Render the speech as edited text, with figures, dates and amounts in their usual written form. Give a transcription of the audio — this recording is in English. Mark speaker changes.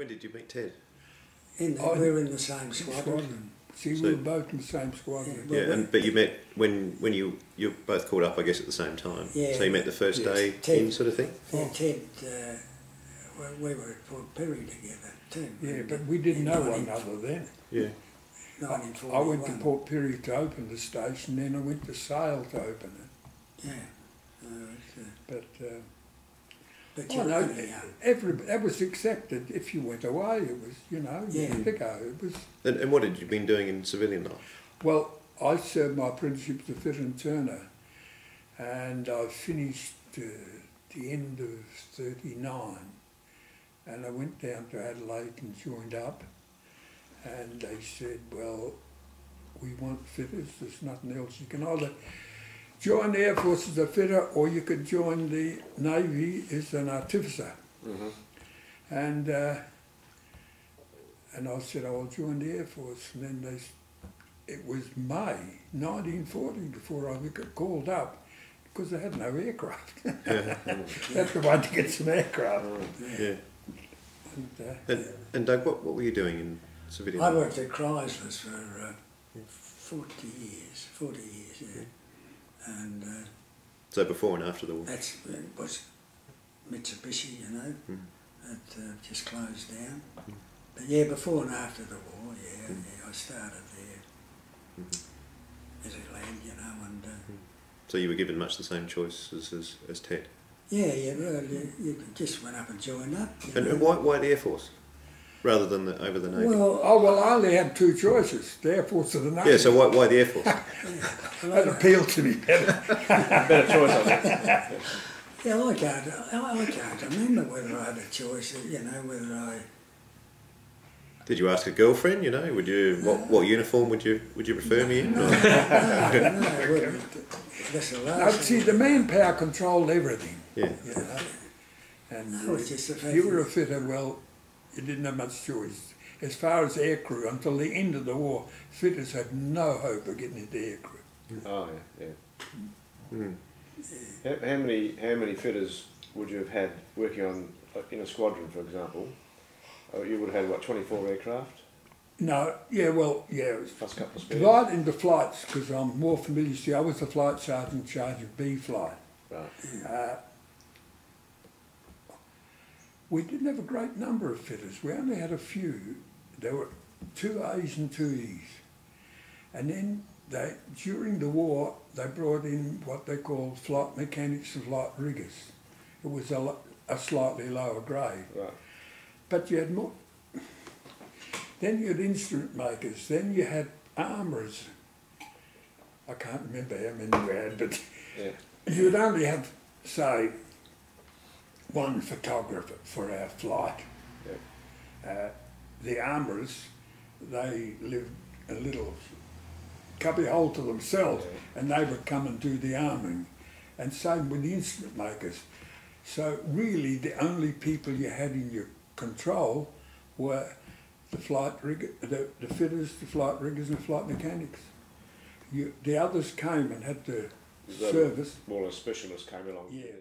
Speaker 1: When did you meet Ted?
Speaker 2: We were in the same squadron.
Speaker 3: See, we were both in the same squadron.
Speaker 1: Yeah, but you met when you both caught up, I guess, at the same time.
Speaker 2: Yeah.
Speaker 1: So you met the first day
Speaker 2: Ted,
Speaker 1: in, sort of thing.
Speaker 2: Yeah, Ted. We were at Port Perry together too.
Speaker 3: Yeah, but we didn't know one another then.
Speaker 1: Yeah.
Speaker 3: I went to Port Perry to open the station, then I went to Sale to open it.
Speaker 2: Yeah.
Speaker 3: But you know, that was accepted. If you went away, it was, you know, you had to go. It was.
Speaker 1: And what had you been doing in civilian life?
Speaker 3: Well, I served my apprenticeship as a fitter and turner, and I finished the end of '39, and I went down to Adelaide and joined up, and they said, well, we want fitters, there's nothing else. You can either join the Air Force as a fitter, or you could join the Navy as an artificer.
Speaker 1: Mm-hmm.
Speaker 3: And I said, I'll join the Air Force. And then it was May 1940 before I got called up, because they had no aircraft. That's the way to get some aircraft.
Speaker 1: Yeah. And Doug, what were you doing in civilian life?
Speaker 2: I worked at Chrysler's for 40 years, yeah. And
Speaker 1: so before and after the war?
Speaker 2: it was Mitsubishi, you know, that just closed down. But yeah, before and after the war, yeah, I started there as a lad, you know, and...
Speaker 1: So you were given much the same choice as Ted?
Speaker 2: Yeah, well, you just went up and joined up.
Speaker 1: And why the Air Force, rather than over the Navy?
Speaker 3: Well, I only had two choices, the Air Force or the Navy.
Speaker 1: Yeah, so why the Air Force?
Speaker 3: That appealed to me better.
Speaker 4: Better choice, I think.
Speaker 2: Yeah, I can't remember whether I had a choice, you know, whether I...
Speaker 1: Did you ask a girlfriend, you know, what uniform would you prefer me in?
Speaker 2: No,
Speaker 3: see, the manpower controlled everything.
Speaker 1: Yeah.
Speaker 3: You know? And
Speaker 2: if
Speaker 3: you were a fitter, well, you didn't have much choice. As far as aircrew, until the end of the war, fitters had no hope of getting into aircrew.
Speaker 4: Oh yeah. How many fitters would you have had working on in a squadron, for example? You would have had what, 24 aircraft?
Speaker 3: No, yeah, well, yeah. It was
Speaker 4: plus a couple of spares.
Speaker 3: Divided into flights, because I'm more familiar. See, I was the flight sergeant in charge of B flight.
Speaker 4: Right.
Speaker 3: We didn't have a great number of fitters. We only had a few. There were 2 A's and 2 E's. And then during the war, they brought in what they called flight mechanics and flight riggers. It was a slightly lower grade.
Speaker 4: Right.
Speaker 3: But you had more. Then you had instrument makers. Then you had armourers. I can't remember how many we had, but you would only have, say, one photographer for our flight. Yeah. The armourers, they lived a little cubby hole to themselves, and they would come and do the arming. And same with the instrument makers. So really the only people you had in your control were the flight rigger, the fitters, the flight riggers and the flight mechanics. The others came and had to service.
Speaker 4: More or less specialists came along.
Speaker 3: Yeah.